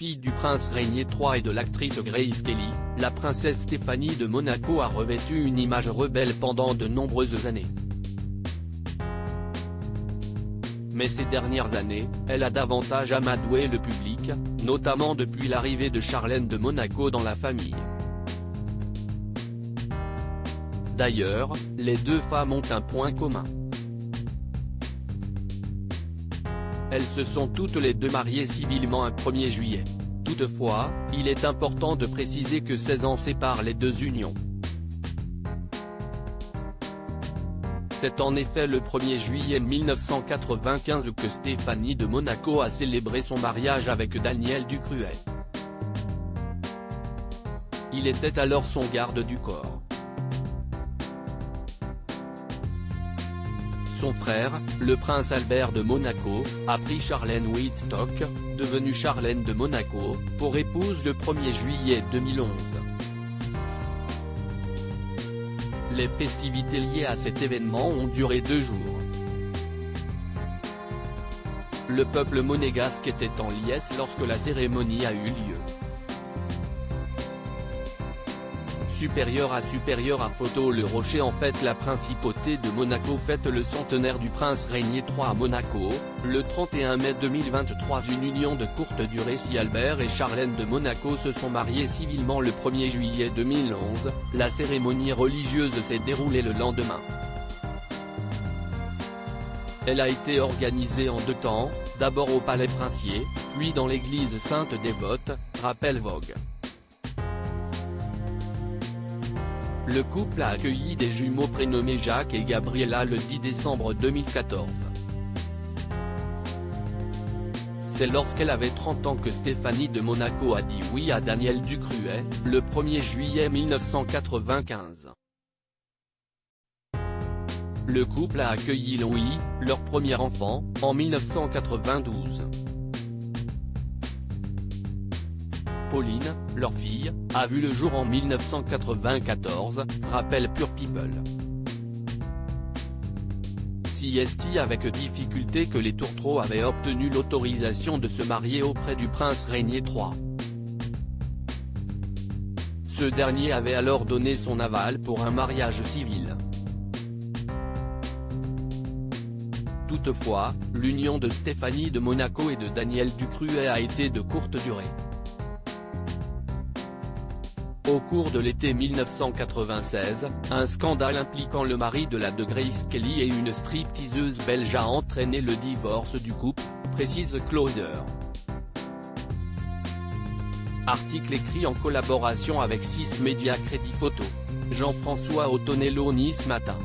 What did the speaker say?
fille du prince Rainier III et de l'actrice Grace Kelly, la princesse Stéphanie de Monaco a revêtu une image rebelle pendant de nombreuses années. Mais ces dernières années, elle a davantage amadoué le public, notamment depuis l'arrivée de Charlène de Monaco dans la famille. D'ailleurs, les deux femmes ont un point commun. Elles se sont toutes les deux mariées civilement un 1er juillet. Toutefois, il est important de préciser que 16 ans séparent les deux unions. C'est en effet le 1er juillet 1995 que Stéphanie de Monaco a célébré son mariage avec Daniel Ducruet. Il était alors son garde du corps. Son frère, le prince Albert de Monaco, a pris Charlène Wittstock, devenue Charlène de Monaco, pour épouse le 1er juillet 2011. Les festivités liées à cet événement ont duré 2 jours. Le peuple monégasque était en liesse lorsque la cérémonie a eu lieu. Supérieur à photo Le Rocher. En fait, la principauté de Monaco fête le centenaire du prince Rainier III à Monaco, le 31 mai 2023. Une union de courte durée. Si Albert et Charlène de Monaco se sont mariés civilement le 1er juillet 2011, la cérémonie religieuse s'est déroulée le lendemain. Elle a été organisée en 2 temps, d'abord au Palais Princier, puis dans l'église Sainte-Dévote, rappelle Vogue. Le couple a accueilli des jumeaux prénommés Jacques et Gabriella le 10 décembre 2014. C'est lorsqu'elle avait 30 ans que Stéphanie de Monaco a dit oui à Daniel Ducruet, le 1er juillet 1995. Le couple a accueilli Louis, leur premier enfant, en 1992. Pauline, leur fille, a vu le jour en 1994, rappelle Pure People. Si est avec difficulté que les Tourtereaux avaient obtenu l'autorisation de se marier auprès du prince Rainier III. Ce dernier avait alors donné son aval pour un mariage civil. Toutefois, l'union de Stéphanie de Monaco et de Daniel Ducruet a été de courte durée. Au cours de l'été 1996, un scandale impliquant le mari de la de Grace Kelly et une stripteaseuse belge a entraîné le divorce du couple, précise Closer. Article écrit en collaboration avec 6 médias Crédit Photo. Jean-François Otonello. Nice Matin.